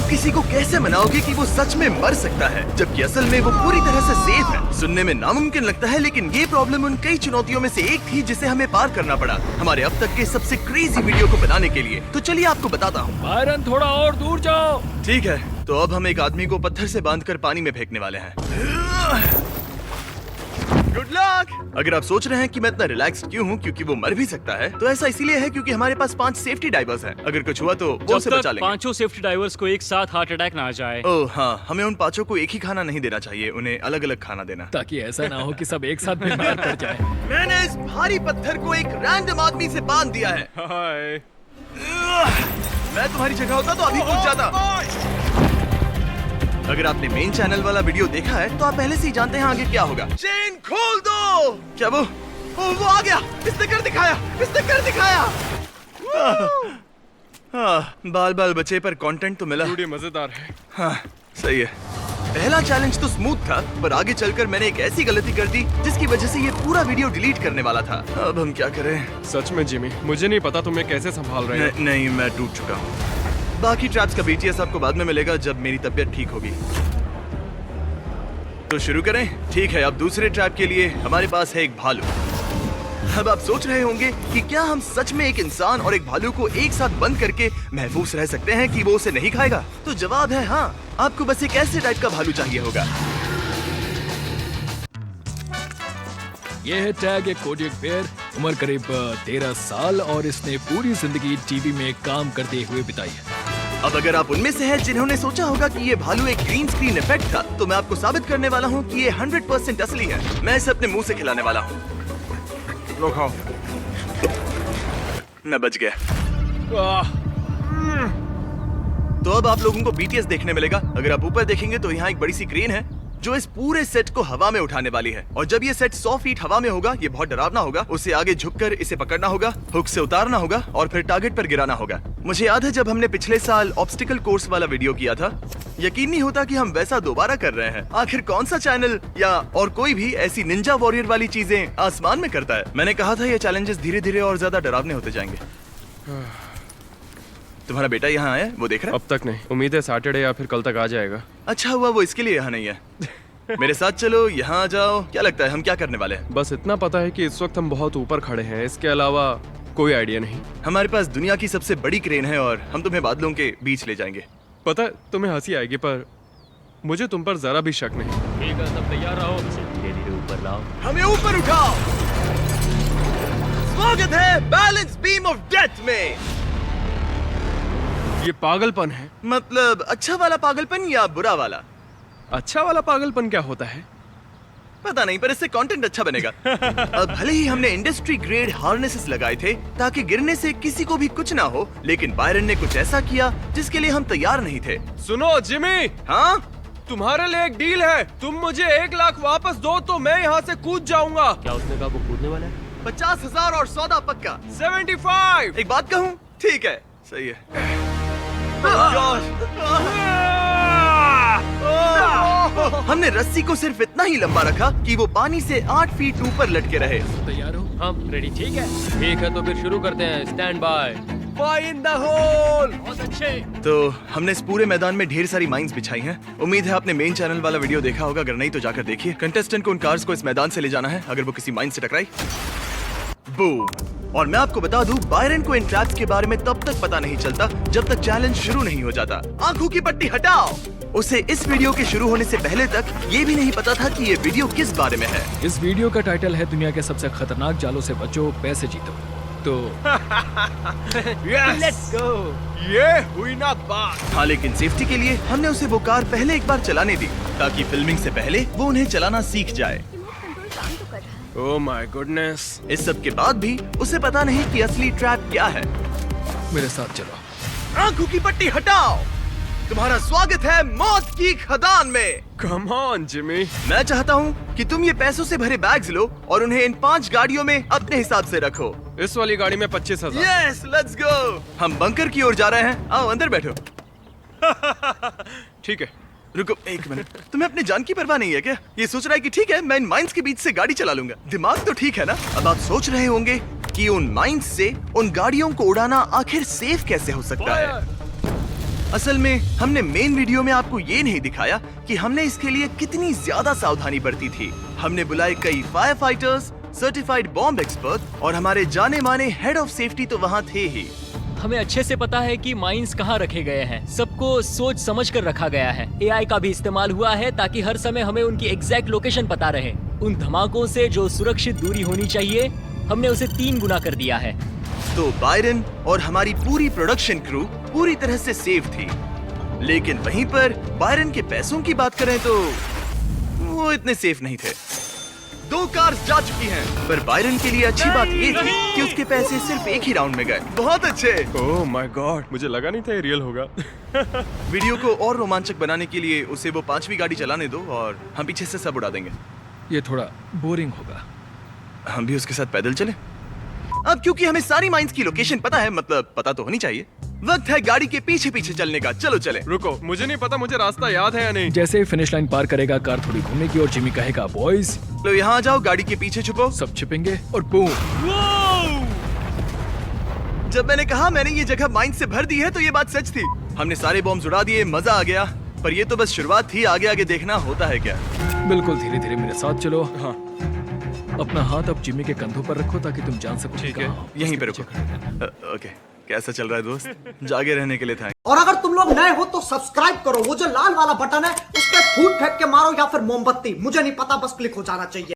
आप किसी को कैसे मनाओगे कि वो सच में मर सकता है, जबकि असल में वो पूरी तरह से सेफ है? सुनने में नामुमकिन लगता है, लेकिन ये प्रॉब्लम उन कई चुनौतियों में से एक थी जिसे हमें पार करना पड़ा हमारे अब तक के सबसे क्रेजी वीडियो को बनाने के लिए। तो चलिए आपको बताता हूँ। बायरन थोड़ा और दूर जाओ। ठीक है, तो अब हम एक आदमी को पत्थर से बांधकर पानी में फेंकने वाले हैं। Good luck. अगर आप सोच रहे हैं कि मैं इतना रिलैक्स्ड क्यों हूँ क्योंकि वो मर भी सकता है, तो ऐसा इसीलिए है क्योंकि हमारे पास 5 सेफ्टी डाइवर्स हैं। अगर कुछ हुआ तो वो उसे जब बचा तक लेंगे। 5 सेफ्टी डाइवर्स को एक साथ हार्ट अटैक ना आ जाए। ओह हाँ, हमें उन 5 को एक ही खाना नहीं देना चाहिए, उन्हें अलग अलग खाना देना। ताकि ऐसा ना हो कि सब एक साथ बीमार पड़ जाए। मैंने इस भारी पत्थर को एक रैंडम आदमी से बांध दिया है। हाय। मैं तुम्हारी जगह होता तो अभी कूद जाता। अगर आपने मेन चैनल वाला वीडियो देखा है तो आप पहले से ही जानते हैं आगे क्या होगा। चेन खोल दो। क्या वो आ गया। इसने कर दिखाया। बाल बाल बचे पर कंटेंट तो मिला। वीडियो मजेदार है। हाँ, सही है। पहला चैलेंज तो स्मूथ था, पर आगे चलकर मैंने एक ऐसी गलती कर दी जिसकी वजह से ये पूरा वीडियो डिलीट करने वाला था। अब हम क्या करें? सच में जिमी, मुझे नहीं पता तुम्हें कैसे संभाल रहे हो। नहीं, मैं टूट चुका हूँ। बाकी ट्रैप्स का BTS आपको बाद में मिलेगा जब मेरी तबीयत ठीक होगी। तो शुरू करें? ठीक है, अब दूसरे ट्रैप के लिए हमारे पास है एक भालू। अब आप सोच रहे होंगे कि क्या हम सच में एक इंसान और एक भालू को एक साथ बंद करके महफूज रह सकते हैं कि वो उसे नहीं खाएगा? तो जवाब है हाँ। आपको बस एक ऐसे टाइप का भालू चाहिए होगा। ये है टैग, एक कोडियक बेयर, उम्र करीब 13 साल और इसने पूरी जिंदगी टीवी में काम करते हुए बिताई है। अब अगर आप उनमें से हैं जिन्होंने सोचा होगा कि ये भालू एक ग्रीन स्क्रीन इफेक्ट था, तो मैं आपको साबित करने वाला हूँ कि ये 100% असली है। मैं इसे अपने मुंह से खिलाने वाला हूँ। लो खाओ। मैं बच गया। तो अब आप लोगों को BTS देखने मिलेगा। अगर आप ऊपर देखेंगे तो यहाँ एक बड़ी सी क्रेन है जो इस पूरे सेट को हवा में उठाने वाली है। और जब ये सेट 100 फीट हवा में होगा, ये बहुत डरावना होगा। उसे आगे झुककर इसे पकड़ना होगा, हुक से उतारना होगा और फिर टारगेट पर गिराना होगा। मुझे याद है जब हमने पिछले साल ऑब्स्टिकल कोर्स वाला वीडियो किया था, यकीन नहीं होता कि हम वैसा दोबारा कर रहे हैं। आखिर कौन सा चैनल या और कोई भी ऐसी निंजा वॉरियर वाली चीजें आसमान में करता है? मैंने कहा था ये चैलेंजेस धीरे धीरे और ज्यादा डरावने होते जाएंगे। तुम्हारा बेटा यहाँ आया, वो देख रहा है? अब तक नहीं, उम्मीद है सैटरडे या फिर कल तक आ जाएगा। अच्छा हुआ वो इसके लिए यहाँ नहीं है। मेरे साथ चलो, यहाँ आ जाओ। क्या लगता है हम क्या करने वाले हैं? बस इतना पता है कि इस वक्त हम बहुत ऊपर खड़े हैं, इसके अलावा कोई आइडिया नहीं। हमारे पास दुनिया की सबसे बड़ी क्रेन है और हम तुम्हें बादलों के बीच ले जाएंगे। पता है तुम्हें हंसी आएगी, पर मुझे तुम पर जरा भी शक नहीं। ठीक है, सब तैयार रहो। धीरे ऊपर लाओ। हमें ऊपर उठाओ। स्वागत है बैलेंस बीम ऑफ डेथ में। ये पागलपन है। मतलब अच्छा वाला पागलपन या बुरा वाला? अच्छा वाला पागलपन क्या होता है? पता नहीं, पर इससे कंटेंट अच्छा बनेगा। अब भले ही हमने इंडस्ट्री ग्रेड हार्नेसेस लगाए थे ताकि गिरने से किसी को भी कुछ ना हो, लेकिन बायरन ने कुछ ऐसा किया जिसके लिए हम तैयार नहीं थे। सुनो जिमी, हाँ, तुम्हारे लिए एक डील है। तुम मुझे 1 लाख वापस दो तो मैं यहाँ से कूद जाऊंगा। क्या उसने कहा वो कूदने वाला है? 50,000 और सौदा पक्का। 75। एक बात कहूँ? ठीक है, सही है। हमने रस्सी को सिर्फ इतना ही लंबा रखा कि वो पानी से 8 फीट ऊपर लटके रहे। तैयार हो? हम रेडी? ठीक है। ठीक है, तो फिर शुरू करते हैं। Stand by. Fire in the hole. बहुत अच्छे। तो हमने इस पूरे मैदान में ढेर सारी माइंस बिछाई हैं। उम्मीद है आपने मेन चैनल वाला वीडियो देखा होगा, अगर नहीं तो जाकर देखिए। कंटेस्टेंट को उन कार्स को इस मैदान से ले जाना है अगर वो किसी माइन से टकराई। बूम। और मैं आपको बता दूं, बायरन को इन ट्रैप्स के बारे में तब तक पता नहीं चलता जब तक चैलेंज शुरू नहीं हो जाता। आंखों की पट्टी हटाओ। उसे इस वीडियो के शुरू होने से पहले तक ये भी नहीं पता था कि ये वीडियो किस बारे में है। इस वीडियो का टाइटल है दुनिया के सबसे खतरनाक जालों से बचो, पैसे जीतो। तो लेट्स गो। ये हुई ना बात। हाँ, लेकिन सेफ्टी के लिए हमने उसे वो कार पहले एक बार चलाने दी ताकि फिल्मिंग से पहले वो उन्हें चलाना सीख जाए। Oh my goodness. इस सब के बाद भी उसे पता नहीं कि असली ट्रैप क्या है। मेरे साथ चलो। आंखों की पट्टी हटाओ। तुम्हारा स्वागत है मौत की खदान में। Come on Jimmy. मैं चाहता हूँ कि तुम ये पैसों से भरे बैग्स लो और उन्हें इन 5 गाड़ियों में अपने हिसाब से रखो। इस वाली गाड़ी में 25,000। Yes, let's go. हम बंकर की ओर जा रहे हैं। आओ अंदर बैठो। ठीक है। रुको एक मिनट, तुम्हें अपनी जान की परवाह नहीं है क्या? ये सोच रहा है कि ठीक है मैं इन माइंस के बीच से गाड़ी चला लूंगा। दिमाग तो ठीक है ना? अब आप सोच रहे होंगे कि उन माइंस से उन गाड़ियों को उड़ाना आखिर सेफ कैसे हो सकता है। असल में हमने मेन वीडियो में आपको ये नहीं दिखाया कि हमने इसके लिए कितनी ज्यादा सावधानी बरती थी। हमने बुलाए कई fire fighters, certified bomb expert और हमारे जाने माने हेड ऑफ सेफ्टी तो वहाँ थे ही। हमें अच्छे से पता है कि माइंस कहाँ रखे गए हैं। सबको सोच समझ कर रखा गया है। एआई का भी इस्तेमाल हुआ है ताकि हर समय हमें उनकी एग्जैक्ट लोकेशन पता रहे। उन धमाकों से जो सुरक्षित दूरी होनी चाहिए, हमने उसे 3 गुना कर दिया है। तो बायरन और हमारी पूरी प्रोडक्शन क्रू पूरी तरह से सेफ थी। लेकिन वहीं पर बायरन के पैसों की बात करें तो वो इतने सेफ नहीं थे। 2 कार्स जा चुकी हैं, पर बायरन के लिए अच्छी बात ये थी कि उसके पैसे सिर्फ एक ही राउंड में गए। बहुत अच्छे। ओह माय गॉड, मुझे लगा नहीं था ये रियल होगा। वीडियो को और रोमांचक बनाने के लिए उसे वो 5वीं गाड़ी चलाने दो और हम पीछे से सब उड़ा देंगे। ये थोड़ा बोरिंग होगा। हम भी उसके साथ पैदल चले। अब क्योंकि हमें सारी माइंस की लोकेशन पता है, मतलब पता तो होनी चाहिए, वक्त है गाड़ी के पीछे पीछे चलने का। चलो चले। रुको, मुझे नहीं पता मुझे रास्ता याद है या नहीं। जैसे ही फिनिश लाइन पार करेगा, कार थोड़ी घूमेगी और जिमी कहेगा बॉयज। लो यहाँ आ जाओ, गाड़ी के पीछे छुपो। सब छिपेंगे और बूम। जब मैंने कहा मैंने ये जगह माइंस से भर दी है तो ये बात सच थी। हमने सारे बॉम्ब उड़ा दिए, मजा आ गया। पर ये तो बस शुरुआत थी, आगे आगे देखना होता है क्या। बिल्कुल धीरे धीरे मेरे साथ चलो। हाँ, अपना हाथ अब जिमी के कंधों पर रखो ताकि तुम जान सको। ठीक है, यहीं पे रुको। ओके, कैसा चल रहा है दोस्त? जागे रहने के लिए था। और अगर तुम लोग नए हो तो सब्सक्राइब करो। वो जो लाल वाला बटन है उस पर फूट फेंक के मारो या फिर मोमबत्ती, मुझे नहीं पता, बस क्लिक हो जाना चाहिए।